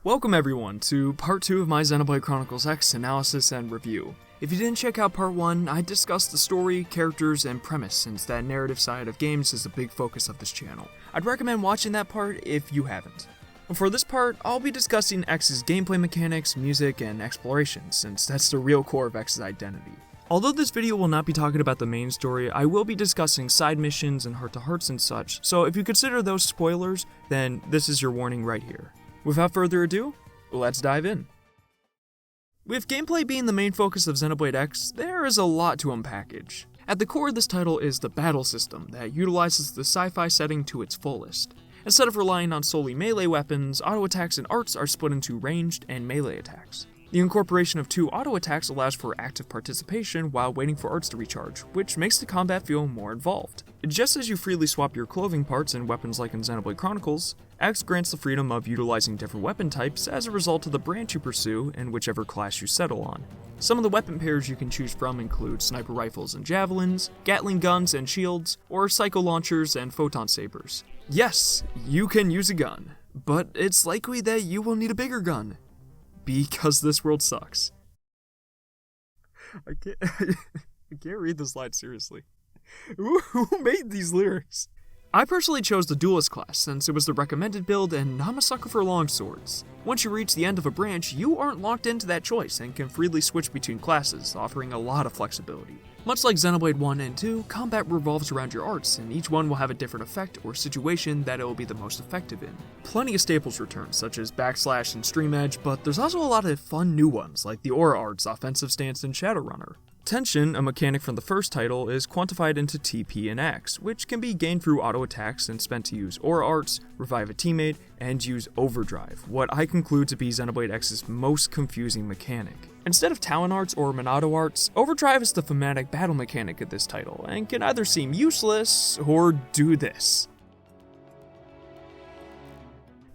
Welcome everyone to part 2 of my Xenoblade Chronicles X analysis and review. If you didn't check out part 1, I discussed the story, characters, and premise since that narrative side of games is a big focus of this channel. I'd recommend watching that part if you haven't. For this part, I'll be discussing X's gameplay mechanics, music, and exploration since that's the real core of X's identity. Although this video will not be talking about the main story, I will be discussing side missions and heart-to-hearts and such, so if you consider those spoilers, then this is your warning right here. Without further ado, let's dive in. With gameplay being the main focus of Xenoblade X, there is a lot to unpackage. At the core of this title is the battle system that utilizes the sci-fi setting to its fullest. Instead of relying on solely melee weapons, auto attacks and arts are split into ranged and melee attacks. The incorporation of 2 auto attacks allows for active participation while waiting for arts to recharge, which makes the combat feel more involved. Just as you freely swap your clothing parts and weapons like in Xenoblade Chronicles, X grants the freedom of utilizing different weapon types as a result of the branch you pursue and whichever class you settle on. Some of the weapon pairs you can choose from include sniper rifles and javelins, Gatling guns and shields, or psycho launchers and photon sabers. Yes, you can use a gun, but it's likely that you will need a bigger gun. Because this world sucks. I can't read this line seriously. Who made these lyrics? I personally chose the Duelist class since it was the recommended build and I'm a sucker for longswords. Once you reach the end of a branch, you aren't locked into that choice and can freely switch between classes, offering a lot of flexibility. Much like Xenoblade 1 and 2, combat revolves around your arts, and each one will have a different effect or situation that it will be the most effective in. Plenty of staples return, such as Backslash and Stream Edge, but there's also a lot of fun new ones, like the Aura arts, Offensive Stance, and Shadowrunner. Tension, a mechanic from the first title, is quantified into TP and X, which can be gained through auto attacks and spent to use Aura arts, revive a teammate, and use Overdrive, what I conclude to be Xenoblade X's most confusing mechanic. Instead of Talon arts or Monado arts, Overdrive is the thematic battle mechanic of this title, and can either seem useless or do this.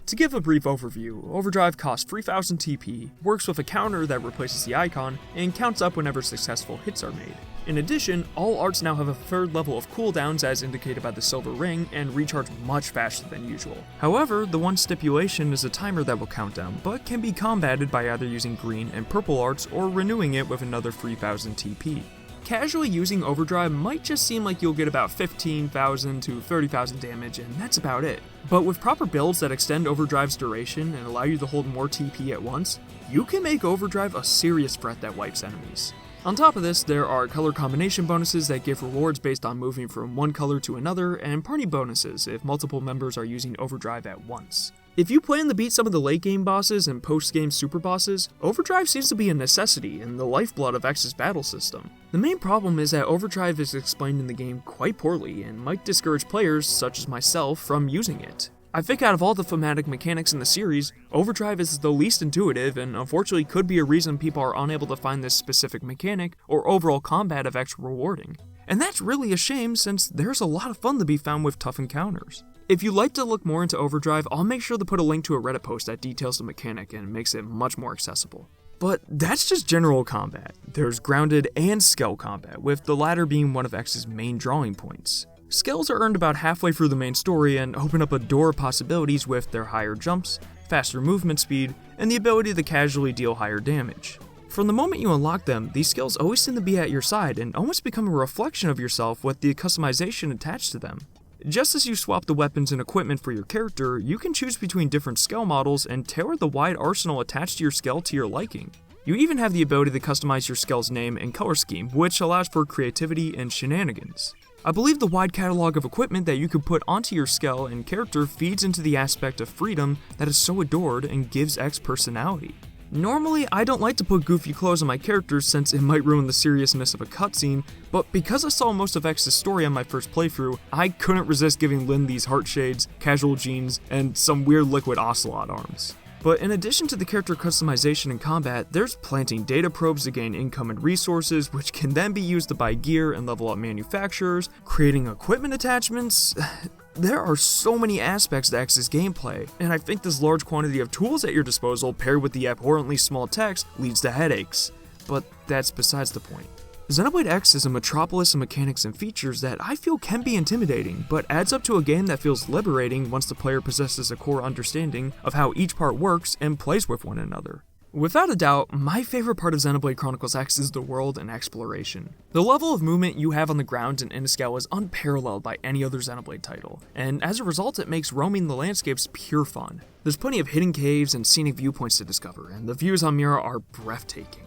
To give a brief overview, Overdrive costs 3000 TP, works with a counter that replaces the icon, and counts up whenever successful hits are made. In addition, all arts now have a third level of cooldowns as indicated by the silver ring and recharge much faster than usual. However, the one stipulation is a timer that will count down, but can be combated by either using green and purple arts or renewing it with another 3000 TP. Casually using Overdrive might just seem like you'll get about 15,000 to 30,000 damage, and that's about it. But with proper builds that extend Overdrive's duration and allow you to hold more TP at once, you can make Overdrive a serious threat that wipes enemies. On top of this, there are color combination bonuses that give rewards based on moving from one color to another, and party bonuses if multiple members are using Overdrive at once. If you plan to beat some of the late game bosses and post game super bosses, Overdrive seems to be a necessity and the lifeblood of X's battle system. The main problem is that Overdrive is explained in the game quite poorly and might discourage players, such as myself, from using it. I think out of all the thematic mechanics in the series, Overdrive is the least intuitive and unfortunately could be a reason people are unable to find this specific mechanic or overall combat of X rewarding. And that's really a shame since there's a lot of fun to be found with tough encounters. If you'd like to look more into Overdrive, I'll make sure to put a link to a Reddit post that details the mechanic and makes it much more accessible. But that's just general combat. There's grounded and Skell combat, with the latter being one of X's main drawing points. Skells are earned about halfway through the main story and open up a door of possibilities with their higher jumps, faster movement speed, and the ability to casually deal higher damage. From the moment you unlock them, these skills always seem to be at your side and almost become a reflection of yourself with the customization attached to them. Just as you swap the weapons and equipment for your character, you can choose between different Skell models and tailor the wide arsenal attached to your Skell to your liking. You even have the ability to customize your Skell's name and color scheme, which allows for creativity and shenanigans. I believe the wide catalog of equipment that you can put onto your Skell and character feeds into the aspect of freedom that is so adored and gives X personality. Normally, I don't like to put goofy clothes on my characters since it might ruin the seriousness of a cutscene, but because I saw most of X's story on my first playthrough, I couldn't resist giving Lyn these heart shades, casual jeans, and some weird liquid ocelot arms. But in addition to the character customization and combat, there's planting data probes to gain income and resources, which can then be used to buy gear and level up manufacturers, creating equipment attachments. There are so many aspects to X's gameplay, and I think this large quantity of tools at your disposal paired with the abhorrently small text leads to headaches. But that's besides the point. Xenoblade X is a metropolis of mechanics and features that I feel can be intimidating, but adds up to a game that feels liberating once the player possesses a core understanding of how each part works and plays with one another. Without a doubt, my favorite part of Xenoblade Chronicles X is the world and exploration. The level of movement you have on the ground in Skell is unparalleled by any other Xenoblade title, and as a result it makes roaming the landscapes pure fun. There's plenty of hidden caves and scenic viewpoints to discover, and the views on Mira are breathtaking.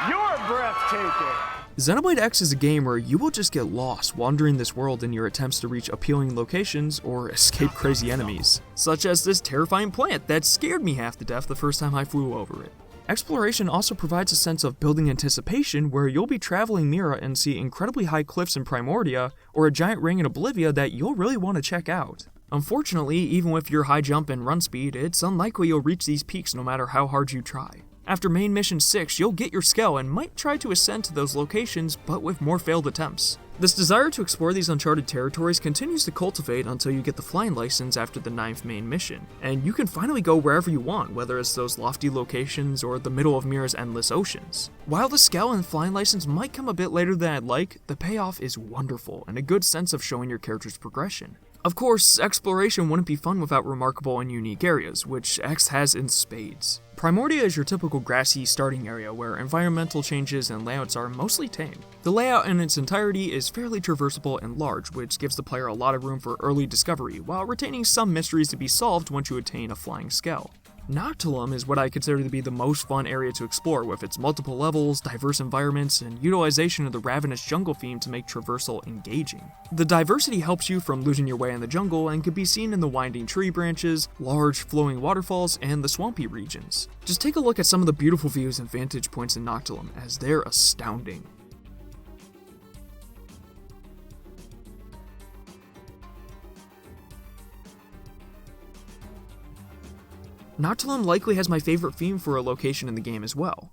You're breathtaking! Xenoblade X is a game where you will just get lost wandering this world in your attempts to reach appealing locations or escape crazy enemies, such as this terrifying plant that scared me half to death the first time I flew over it. Exploration also provides a sense of building anticipation where you'll be traveling Mira and see incredibly high cliffs in Primordia or a giant ring in Oblivia that you'll really want to check out. Unfortunately, even with your high jump and run speed, it's unlikely you'll reach these peaks no matter how hard you try. After main mission 6, you'll get your Skell and might try to ascend to those locations, but with more failed attempts. This desire to explore these uncharted territories continues to cultivate until you get the flying license after the 9th main mission, and you can finally go wherever you want, whether it's those lofty locations or the middle of Mira's endless oceans. While the Skell and flying license might come a bit later than I'd like, the payoff is wonderful and a good sense of showing your character's progression. Of course, exploration wouldn't be fun without remarkable and unique areas, which X has in spades. Primordia is your typical grassy starting area where environmental changes and layouts are mostly tame. The layout in its entirety is fairly traversable and large, which gives the player a lot of room for early discovery, while retaining some mysteries to be solved once you attain a flying Skell. Noctilum is what I consider to be the most fun area to explore, with its multiple levels, diverse environments, and utilization of the ravenous jungle theme to make traversal engaging. The diversity helps you from losing your way in the jungle and can be seen in the winding tree branches, large flowing waterfalls, and the swampy regions. Just take a look at some of the beautiful views and vantage points in Noctilum, as they're astounding. Noctilum likely has my favorite theme for a location in the game as well.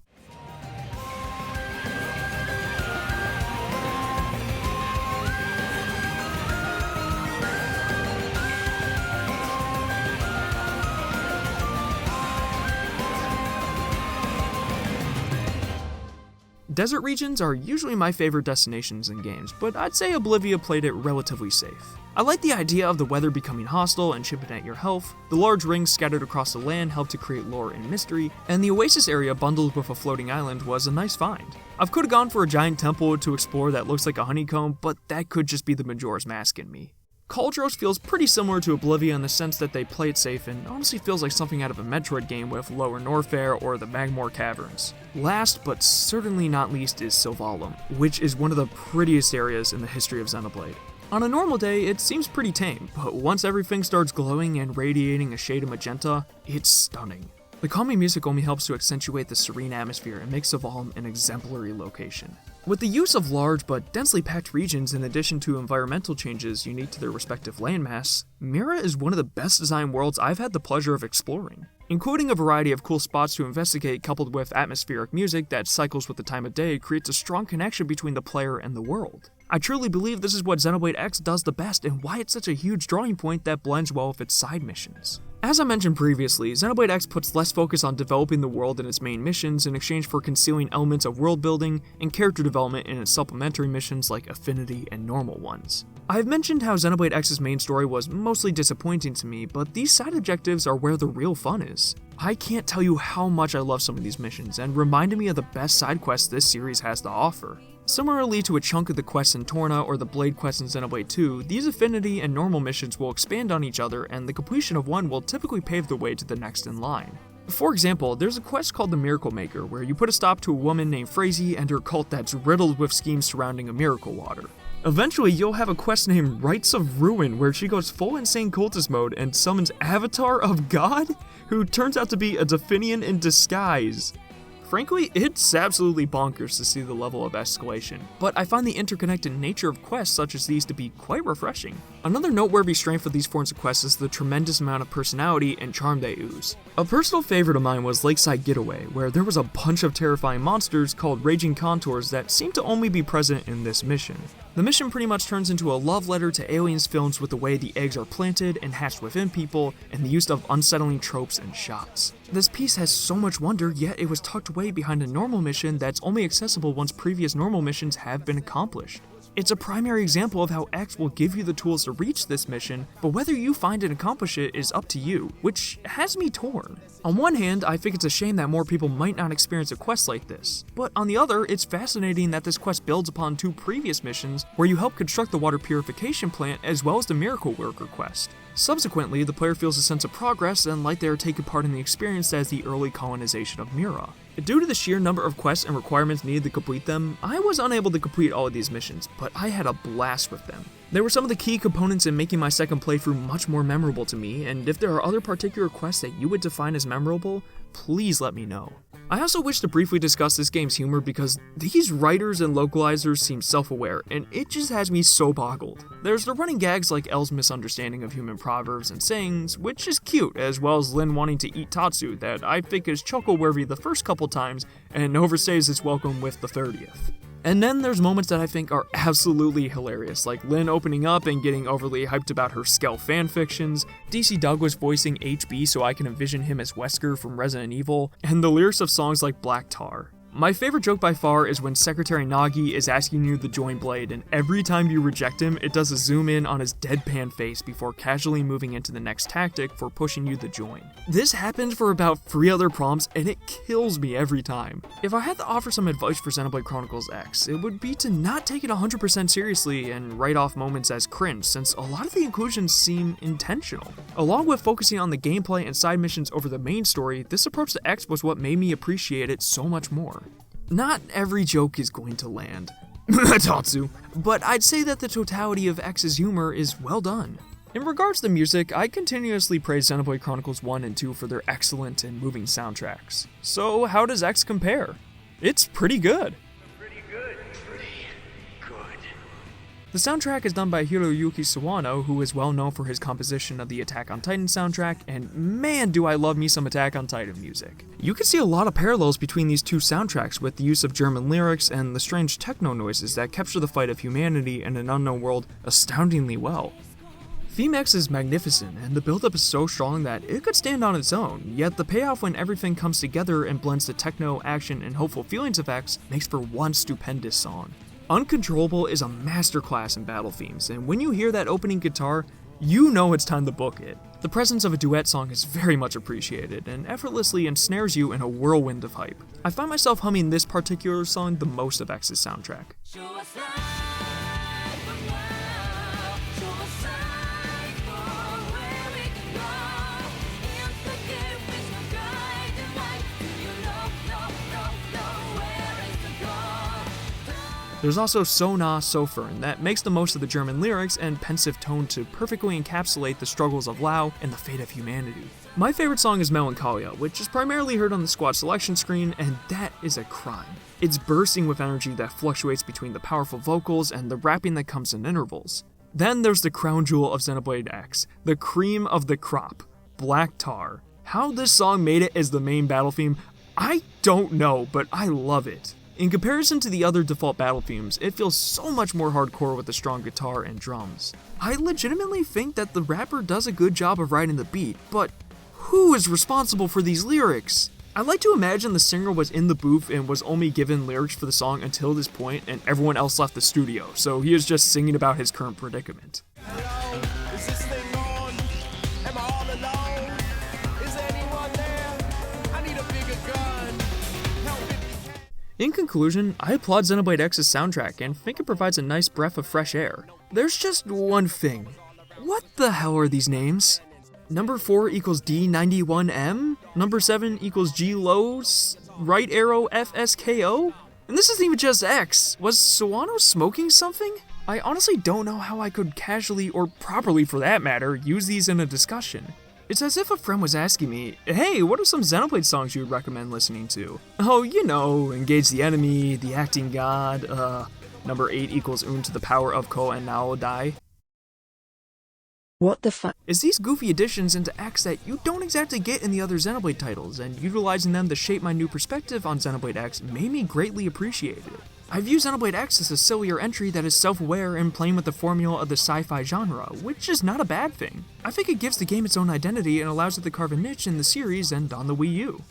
Desert regions are usually my favorite destinations in games, but I'd say Oblivia played it relatively safe. I like the idea of the weather becoming hostile and chipping at your health, the large rings scattered across the land help to create lore and mystery, and the Oasis area bundled with a floating island was a nice find. I could have gone for a giant temple to explore that looks like a honeycomb, but that could just be the Majora's Mask in me. Cauldros feels pretty similar to Oblivia in the sense that they play it safe and honestly feels like something out of a Metroid game with Lower Norfair or the Magmoor Caverns. Last but certainly not least is Sylvalum, which is one of the prettiest areas in the history of Xenoblade. On a normal day, it seems pretty tame, but once everything starts glowing and radiating a shade of magenta, it's stunning. The calming music only helps to accentuate the serene atmosphere and makes Sylvalum an exemplary location. With the use of large but densely packed regions in addition to environmental changes unique to their respective landmass, Mira is one of the best designed worlds I've had the pleasure of exploring. Including a variety of cool spots to investigate coupled with atmospheric music that cycles with the time of day creates a strong connection between the player and the world. I truly believe this is what Xenoblade X does the best and why it's such a huge drawing point that blends well with its side missions. As I mentioned previously, Xenoblade X puts less focus on developing the world in its main missions in exchange for concealing elements of world building and character development in its supplementary missions like Affinity and normal ones. I've mentioned how Xenoblade X's main story was mostly disappointing to me, but these side objectives are where the real fun is. I can't tell you how much I love some of these missions and reminded me of the best side quests this series has to offer. Similarly to a chunk of the quests in Torna or the Blade quests in Xenoblade 2, these Affinity and normal missions will expand on each other and the completion of one will typically pave the way to the next in line. For example, there's a quest called the Miracle Maker where you put a stop to a woman named Phrazy and her cult that's riddled with schemes surrounding a miracle water. Eventually, you'll have a quest named Rites of Ruin where she goes full insane cultist mode and summons Avatar of God, who turns out to be a Definian in disguise. Frankly, it's absolutely bonkers to see the level of escalation, but I find the interconnected nature of quests such as these to be quite refreshing. Another noteworthy strength of these forms of quests is the tremendous amount of personality and charm they ooze. A personal favorite of mine was Lakeside Getaway, where there was a bunch of terrifying monsters called Raging Contours that seemed to only be present in this mission. The mission pretty much turns into a love letter to aliens films with the way the eggs are planted and hatched within people, and the use of unsettling tropes and shots. This piece has so much wonder, yet it was tucked away behind a normal mission that's only accessible once previous normal missions have been accomplished. It's a primary example of how X will give you the tools to reach this mission, but whether you find and accomplish it is up to you, which has me torn. On one hand, I think it's a shame that more people might not experience a quest like this, but on the other, it's fascinating that this quest builds upon 2 previous missions where you help construct the water purification plant as well as the Miracle Worker quest. Subsequently, the player feels a sense of progress and like they are taking part in the experience as the early colonization of Mira. Due to the sheer number of quests and requirements needed to complete them, I was unable to complete all of these missions, but I had a blast with them. They were some of the key components in making my second playthrough much more memorable to me, and if there are other particular quests that you would define as memorable, please let me know. I also wish to briefly discuss this game's humor because these writers and localizers seem self-aware, and it just has me so boggled. There's the running gags like Elle's misunderstanding of human proverbs and sayings, which is cute, as well as Lin wanting to eat Tatsu that I think is chuckle-worthy the first couple times and overstays its welcome with the 30th. And then there's moments that I think are absolutely hilarious, like Lin opening up and getting overly hyped about her Skell fanfictions, DC Douglas voicing HB so I can envision him as Wesker from Resident Evil, and the lyrics of songs like Black Tar. My favorite joke by far is when Secretary Nagi is asking you to join Blade, and every time you reject him, it does a zoom in on his deadpan face before casually moving into the next tactic for pushing you to join. This happens for about 3 other prompts, and it kills me every time. If I had to offer some advice for Xenoblade Chronicles X, it would be to not take it 100% seriously and write off moments as cringe, since a lot of the inclusions seem intentional. Along with focusing on the gameplay and side missions over the main story, this approach to X was what made me appreciate it so much more. Not every joke is going to land, Tatsu, but I'd say that the totality of X's humor is well done. In regards to music, I continuously praise Xenoblade Chronicles 1 and 2 for their excellent and moving soundtracks. So how does X compare? It's pretty good. The soundtrack is done by Hiroyuki Sawano, who is well known for his composition of the Attack on Titan soundtrack, and man do I love me some Attack on Titan music. You can see a lot of parallels between these 2 soundtracks with the use of German lyrics and the strange techno noises that capture the fight of humanity in an unknown world astoundingly well. Theme X is magnificent, and the build-up is so strong that it could stand on its own, yet the payoff when everything comes together and blends the techno, action, and hopeful feelings effects makes for one stupendous song. Uncontrollable is a masterclass in battle themes, and when you hear that opening guitar, you know it's time to book it. The presence of a duet song is very much appreciated, and effortlessly ensnares you in a whirlwind of hype. I find myself humming this particular song the most of X's soundtrack. There's also So Nah, So Fern that makes the most of the German lyrics and pensive tone to perfectly encapsulate the struggles of Lao and the fate of humanity. My favorite song is Melancholia, which is primarily heard on the squad selection screen, and that is a crime. It's bursting with energy that fluctuates between the powerful vocals and the rapping that comes in intervals. Then there's the crown jewel of Xenoblade X, the cream of the crop, Black Tar. How this song made it as the main battle theme, I don't know, but I love it. In comparison to the other default battle themes, it feels so much more hardcore with the strong guitar and drums. I legitimately think that the rapper does a good job of writing the beat, but who is responsible for these lyrics? I like to imagine the singer was in the booth and was only given lyrics for the song until this point and everyone else left the studio, so he is just singing about his current predicament. Hello? Is this thing on? Am I all alone? Is there anyone there? I need a bigger gun. Help it. In conclusion, I applaud Xenoblade X's soundtrack and think it provides a nice breath of fresh air. There's just one thing. What the hell are these names? Number 4 equals D91M? Number 7 equals G lows? Right arrow FSKO? And this isn't even just X. Was Sawano smoking something? I honestly don't know how I could casually, or properly for that matter, use these in a discussion. It's as if a friend was asking me, hey, what are some Xenoblade songs you would recommend listening to? Oh, you know, Engage the Enemy, The Acting God, number 8 equals Un to the power of Ko and Nao Dai. What the fuck? It's these goofy additions into X that you don't exactly get in the other Xenoblade titles, and utilizing them to shape my new perspective on Xenoblade X made me greatly appreciate it. I view Xenoblade X as a sillier entry that is self-aware and playing with the formula of the sci-fi genre, which is not a bad thing. I think it gives the game its own identity and allows it to carve a niche in the series and on the Wii U.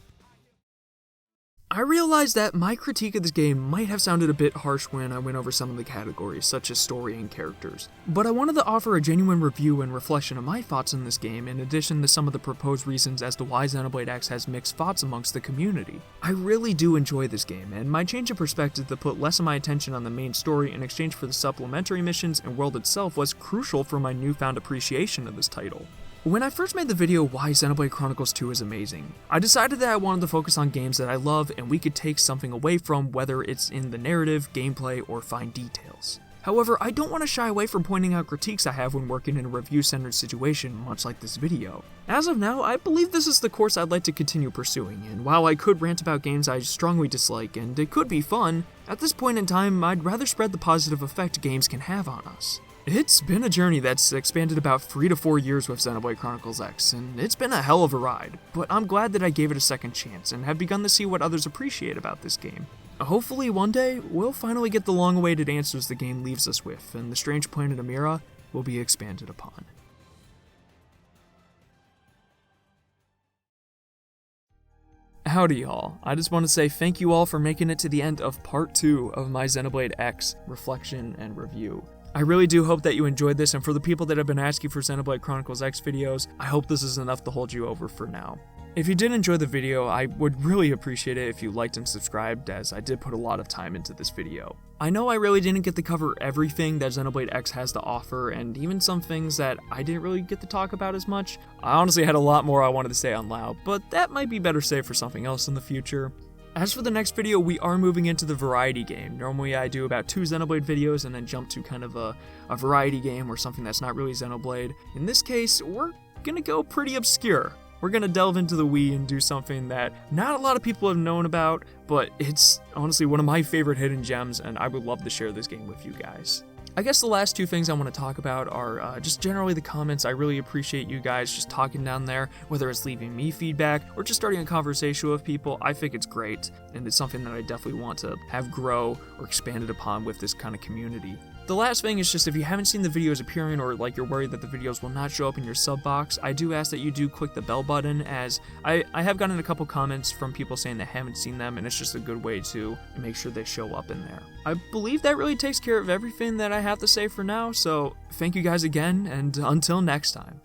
I realized that my critique of this game might have sounded a bit harsh when I went over some of the categories, such as story and characters, but I wanted to offer a genuine review and reflection of my thoughts on this game in addition to some of the proposed reasons as to why Xenoblade X has mixed thoughts amongst the community. I really do enjoy this game, and my change of perspective to put less of my attention on the main story in exchange for the supplementary missions and world itself was crucial for my newfound appreciation of this title. When I first made the video why Xenoblade Chronicles 2 is amazing, I decided that I wanted to focus on games that I love and we could take something away from, whether it's in the narrative, gameplay, or fine details. However, I don't want to shy away from pointing out critiques I have when working in a review-centered situation, much like this video. As of now, I believe this is the course I'd like to continue pursuing, and while I could rant about games I strongly dislike and it could be fun, at this point in time, I'd rather spread the positive effect games can have on us. It's been a journey that's expanded about 3 to 4 years with Xenoblade Chronicles X, and it's been a hell of a ride, but I'm glad that I gave it a second chance and have begun to see what others appreciate about this game. Hopefully one day, we'll finally get the long-awaited answers the game leaves us with, and the strange planet Amira will be expanded upon. Howdy y'all, I just want to say thank you all for making it to the end of part 2 of my Xenoblade X reflection and review. I really do hope that you enjoyed this, and for the people that have been asking for Xenoblade Chronicles X videos, I hope this is enough to hold you over for now. If you did enjoy the video, I would really appreciate it if you liked and subscribed, as I did put a lot of time into this video. I know I really didn't get to cover everything that Xenoblade X has to offer, and even some things that I didn't really get to talk about as much. I honestly had a lot more I wanted to say on loud, but that might be better saved for something else in the future. As for the next video, we are moving into the variety game. Normally I do about 2 Xenoblade videos and then jump to kind of a variety game or something that's not really Xenoblade. In this case, we're gonna go pretty obscure. We're gonna delve into the Wii and do something that not a lot of people have known about, but it's honestly one of my favorite hidden gems, and I would love to share this game with you guys. I guess the last 2 things I want to talk about are just generally the comments. I really appreciate you guys just talking down there, whether it's leaving me feedback or just starting a conversation with people. I think it's great, and it's something that I definitely want to have grow or expanded upon with this kind of community. The last thing is just if you haven't seen the videos appearing or like you're worried that the videos will not show up in your sub box, I do ask that you do click the bell button, as I have gotten a couple comments from people saying they haven't seen them, and it's just a good way to make sure they show up in there. I believe that really takes care of everything that I have to say for now, so thank you guys again, and until next time.